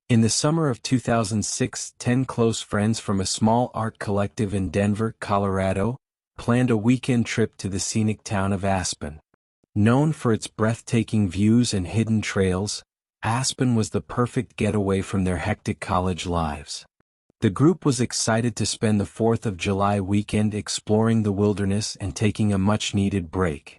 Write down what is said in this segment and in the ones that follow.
In the summer of 2006, 10 close friends from a small art collective in Denver, Colorado, planned a weekend trip to the scenic town of Aspen. Known for its breathtaking views and hidden trails, Aspen was the perfect getaway from their hectic college lives. The group was excited to spend the 4th of July weekend exploring the wilderness and taking a much-needed break.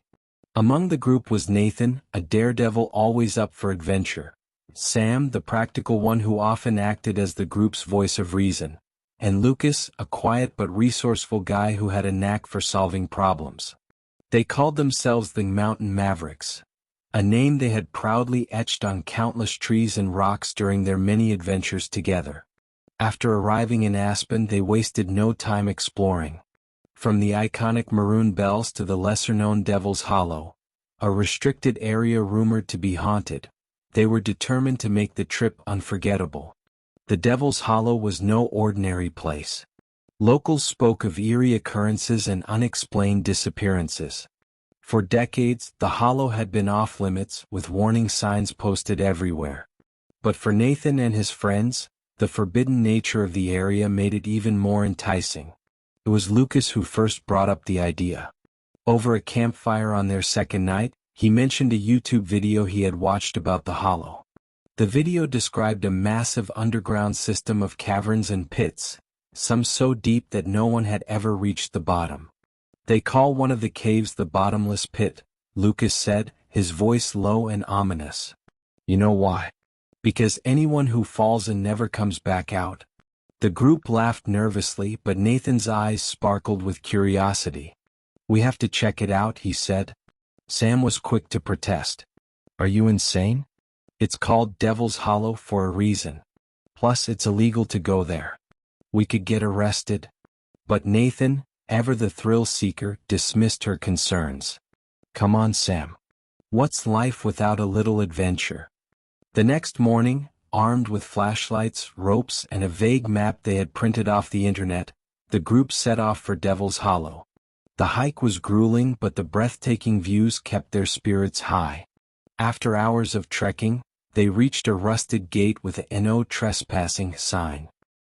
Among the group was Nathan, a daredevil always up for adventure, Sam, the practical one who often acted as the group's voice of reason, and Lucas, a quiet but resourceful guy who had a knack for solving problems. They called themselves the Mountain Mavericks, a name they had proudly etched on countless trees and rocks during their many adventures together. After arriving in Aspen, they wasted no time exploring. From the iconic Maroon Bells to the lesser-known Devil's Hollow, a restricted area rumored to be haunted, they were determined to make the trip unforgettable. The Devil's Hollow was no ordinary place. Locals spoke of eerie occurrences and unexplained disappearances. For decades, the hollow had been off-limits, with warning signs posted everywhere. But for Nathan and his friends, the forbidden nature of the area made it even more enticing. It was Lucas who first brought up the idea. Over a campfire on their second night, he mentioned a YouTube video he had watched about the hollow. The video described a massive underground system of caverns and pits, some so deep that no one had ever reached the bottom. They call one of the caves the bottomless pit, Lucas said, his voice low and ominous. You know why? Because anyone who falls and never comes back out. The group laughed nervously, but Nathan's eyes sparkled with curiosity. We have to check it out, he said. Sam was quick to protest. Are you insane? It's called Devil's Hollow for a reason. Plus, it's illegal to go there. We could get arrested. But Nathan, ever the thrill-seeker, dismissed her concerns. Come on, Sam. What's life without a little adventure? The next morning, armed with flashlights, ropes, and a vague map they had printed off the internet, the group set off for Devil's Hollow. The hike was grueling, but the breathtaking views kept their spirits high. After hours of trekking, they reached a rusted gate with a "No Trespassing" sign.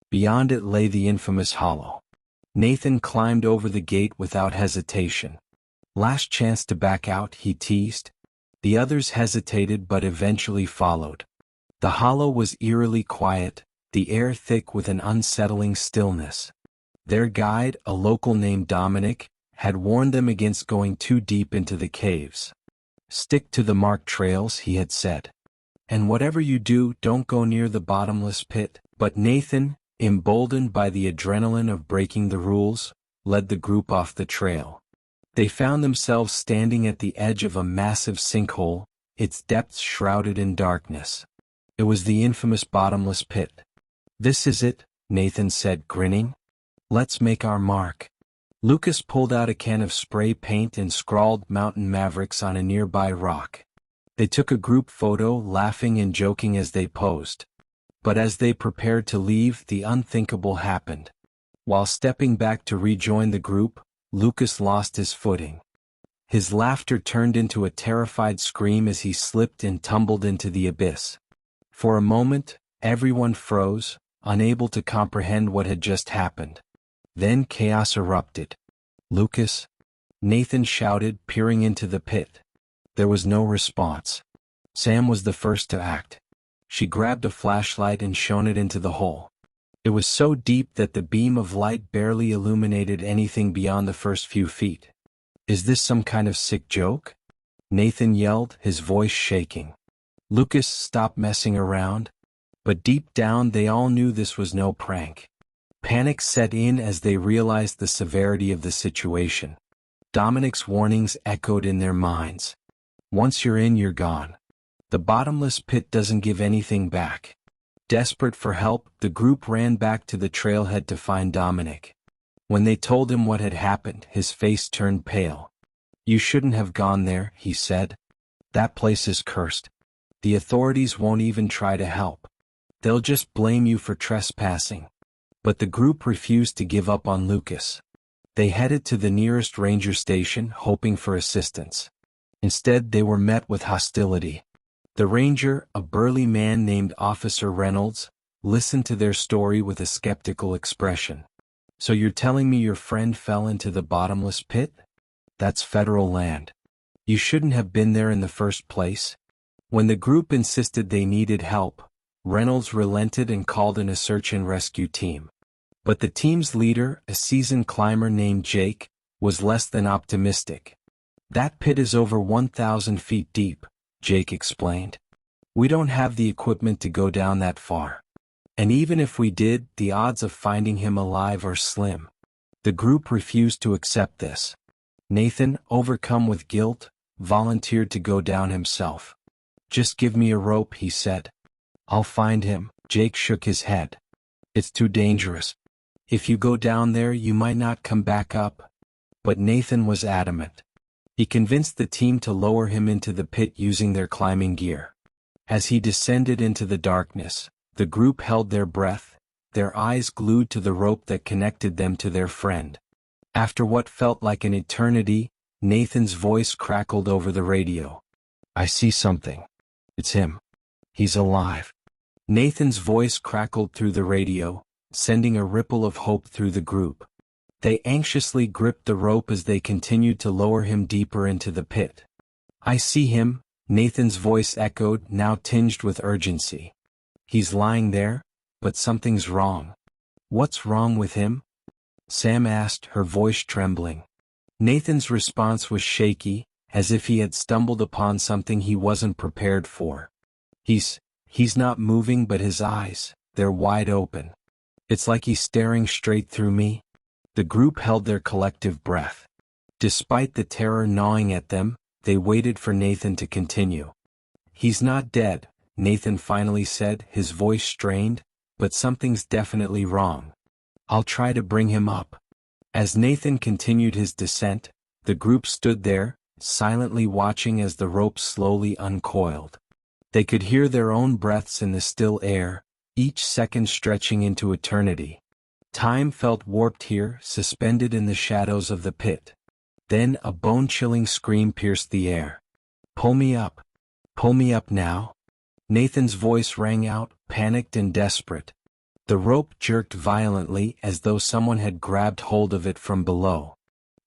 Beyond it lay the infamous hollow. Nathan climbed over the gate without hesitation. Last chance to back out, he teased. The others hesitated but eventually followed. The hollow was eerily quiet, the air thick with an unsettling stillness. Their guide, a local named Dominic, had warned them against going too deep into the caves. Stick to the marked trails, he had said. And whatever you do, don't go near the bottomless pit. But Nathan, emboldened by the adrenaline of breaking the rules, led the group off the trail. They found themselves standing at the edge of a massive sinkhole, its depths shrouded in darkness. It was the infamous bottomless pit. This is it, Nathan said, grinning. Let's make our mark. Lucas pulled out a can of spray paint and scrawled Mountain Mavericks on a nearby rock. They took a group photo, laughing and joking as they posed. But as they prepared to leave, the unthinkable happened. While stepping back to rejoin the group, Lucas lost his footing. His laughter turned into a terrified scream as he slipped and tumbled into the abyss. For a moment, everyone froze, unable to comprehend what had just happened. Then chaos erupted. Lucas? Nathan shouted, peering into the pit. There was no response. Sam was the first to act. She grabbed a flashlight and shone it into the hole. It was so deep that the beam of light barely illuminated anything beyond the first few feet. Is this some kind of sick joke? Nathan yelled, his voice shaking. Lucas stopped messing around. But deep down they all knew this was no prank. Panic set in as they realized the severity of the situation. Dominic's warnings echoed in their minds. Once you're in, you're gone. The bottomless pit doesn't give anything back. Desperate for help, the group ran back to the trailhead to find Dominic. When they told him what had happened, his face turned pale. You shouldn't have gone there, he said. That place is cursed. The authorities won't even try to help. They'll just blame you for trespassing. But the group refused to give up on Lucas. They headed to the nearest ranger station, hoping for assistance. Instead, they were met with hostility. The ranger, a burly man named Officer Reynolds, listened to their story with a skeptical expression. So you're telling me your friend fell into the bottomless pit? That's federal land. You shouldn't have been there in the first place. When the group insisted they needed help, Reynolds relented and called in a search and rescue team. But the team's leader, a seasoned climber named Jake, was less than optimistic. That pit is over 1,000 feet deep, Jake explained. We don't have the equipment to go down that far. And even if we did, the odds of finding him alive are slim. The group refused to accept this. Nathan, overcome with guilt, volunteered to go down himself. Just give me a rope, he said. I'll find him. Jake shook his head. It's too dangerous. If you go down there, you might not come back up. But Nathan was adamant. He convinced the team to lower him into the pit using their climbing gear. As he descended into the darkness, the group held their breath, their eyes glued to the rope that connected them to their friend. After what felt like an eternity, Nathan's voice crackled over the radio. I see something. It's him. He's alive. Nathan's voice crackled through the radio, sending a ripple of hope through the group. They anxiously gripped the rope as they continued to lower him deeper into the pit. I see him, Nathan's voice echoed, now tinged with urgency. He's lying there, but something's wrong. What's wrong with him? Sam asked, her voice trembling. Nathan's response was shaky, as if he had stumbled upon something he wasn't prepared for. He's not moving, but his eyes, they're wide open. It's like he's staring straight through me. The group held their collective breath. Despite the terror gnawing at them, they waited for Nathan to continue. He's not dead, Nathan finally said, his voice strained, but something's definitely wrong. I'll try to bring him up. As Nathan continued his descent, the group stood there, silently watching as the rope slowly uncoiled. They could hear their own breaths in the still air, each second stretching into eternity. Time felt warped here, suspended in the shadows of the pit. Then a bone-chilling scream pierced the air. Pull me up. Pull me up now. Nathan's voice rang out, panicked and desperate. The rope jerked violently as though someone had grabbed hold of it from below.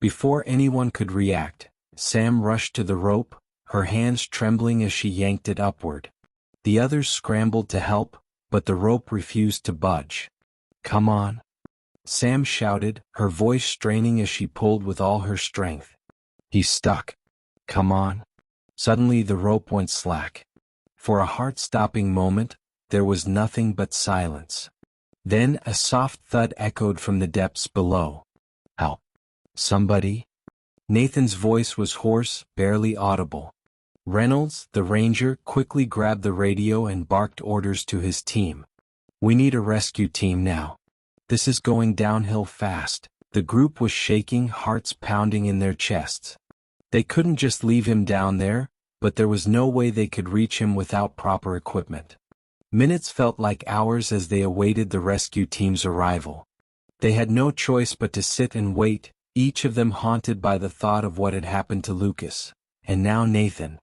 Before anyone could react, Sam rushed to the rope, her hands trembling as she yanked it upward. The others scrambled to help, but the rope refused to budge. Come on. Sam shouted, her voice straining as she pulled with all her strength. He's stuck. Come on. Suddenly the rope went slack. For a heart-stopping moment, there was nothing but silence. Then a soft thud echoed from the depths below. Help. Somebody? Nathan's voice was hoarse, barely audible. Reynolds, the ranger, quickly grabbed the radio and barked orders to his team. We need a rescue team now. This is going downhill fast. The group was shaking, hearts pounding in their chests. They couldn't just leave him down there, but there was no way they could reach him without proper equipment. Minutes felt like hours as they awaited the rescue team's arrival. They had no choice but to sit and wait, each of them haunted by the thought of what had happened to Lucas, and now Nathan.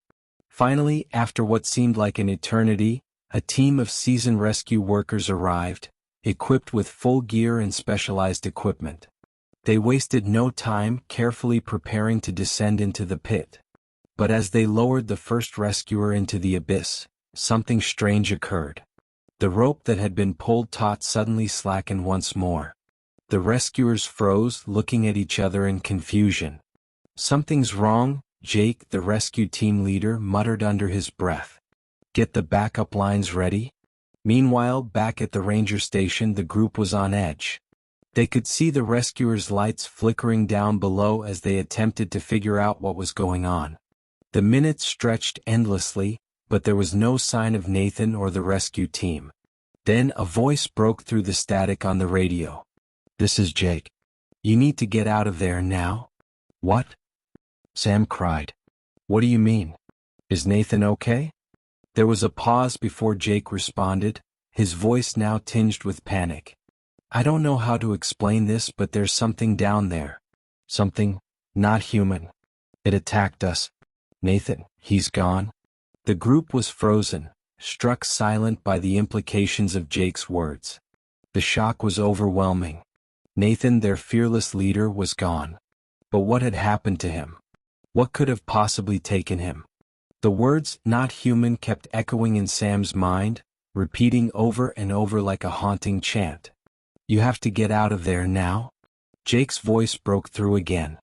Finally, after what seemed like an eternity, a team of seasoned rescue workers arrived, equipped with full gear and specialized equipment. They wasted no time carefully preparing to descend into the pit. But as they lowered the first rescuer into the abyss, something strange occurred. The rope that had been pulled taut suddenly slackened once more. The rescuers froze, looking at each other in confusion. Something's wrong, Jake, the rescue team leader, muttered under his breath. Get the backup lines ready. Meanwhile, back at the ranger station, the group was on edge. They could see the rescuers' lights flickering down below as they attempted to figure out what was going on. The minutes stretched endlessly, but there was no sign of Nathan or the rescue team. Then a voice broke through the static on the radio. This is Jake. You need to get out of there now. What? Sam cried. What do you mean? Is Nathan okay? There was a pause before Jake responded, his voice now tinged with panic. I don't know how to explain this, but there's something down there. Something not human. It attacked us. Nathan, he's gone. The group was frozen, struck silent by the implications of Jake's words. The shock was overwhelming. Nathan, their fearless leader, was gone. But what had happened to him? What could have possibly taken him? The words, "not human," kept echoing in Sam's mind, repeating over and over like a haunting chant. "You have to get out of there now?" Jake's voice broke through again.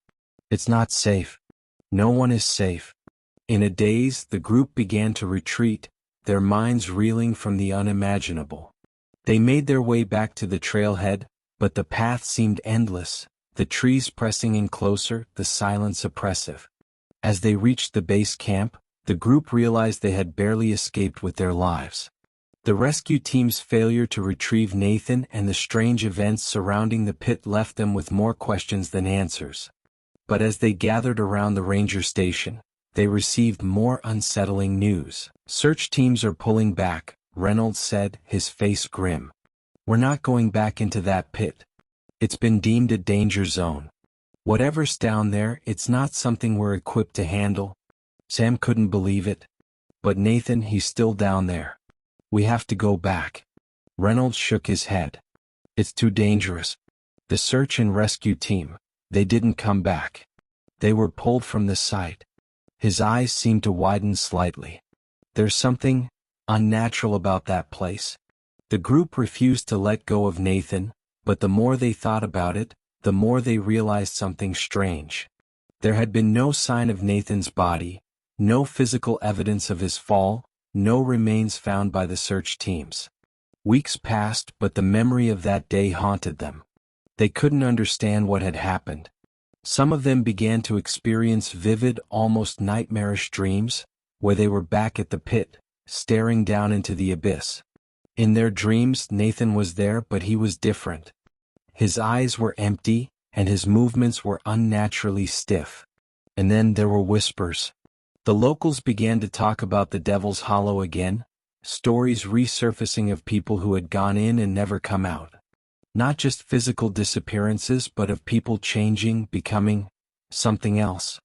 "It's not safe. No one is safe." In a daze, the group began to retreat, their minds reeling from the unimaginable. They made their way back to the trailhead, but the path seemed endless, the trees pressing in closer, the silence oppressive. As they reached the base camp, the group realized they had barely escaped with their lives. The rescue team's failure to retrieve Nathan and the strange events surrounding the pit left them with more questions than answers. But as they gathered around the ranger station, they received more unsettling news. "Search teams are pulling back," Reynolds said, his face grim. "We're not going back into that pit. It's been deemed a danger zone. Whatever's down there, it's not something we're equipped to handle." Sam couldn't believe it. "But Nathan, he's still down there. We have to go back." Reynolds shook his head. "It's too dangerous. The search and rescue team, they didn't come back. They were pulled from the site." His eyes seemed to widen slightly. "There's something unnatural about that place." The group refused to let go of Nathan, but the more they thought about it, the more they realized something strange. There had been no sign of Nathan's body, no physical evidence of his fall, no remains found by the search teams. Weeks passed, but the memory of that day haunted them. They couldn't understand what had happened. Some of them began to experience vivid, almost nightmarish dreams, where they were back at the pit, staring down into the abyss. In their dreams, Nathan was there, but he was different. His eyes were empty, and his movements were unnaturally stiff. And then there were whispers. The locals began to talk about the Devil's Hollow again, stories resurfacing of people who had gone in and never come out. Not just physical disappearances, but of people changing, becoming something else.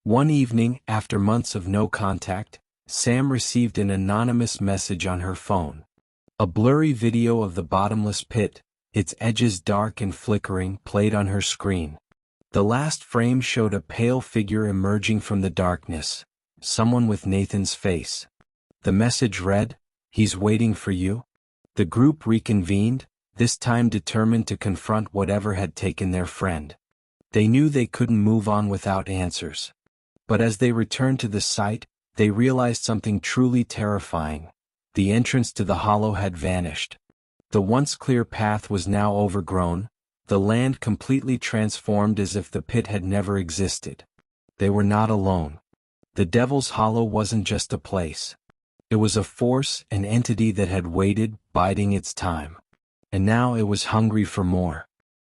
One evening, after months of no contact, Sam received an anonymous message on her phone. A blurry video of the bottomless pit, its edges dark and flickering, played on her screen. The last frame showed a pale figure emerging from the darkness, someone with Nathan's face. The message read, "He's waiting for you." The group reconvened, this time determined to confront whatever had taken their friend. They knew they couldn't move on without answers. But as they returned to the site, they realized something truly terrifying. The entrance to the hollow had vanished. The once clear path was now overgrown, the land completely transformed as if the pit had never existed. They were not alone. The Devil's Hollow wasn't just a place. It was a force, an entity that had waited, biding its time. And now it was hungry for more.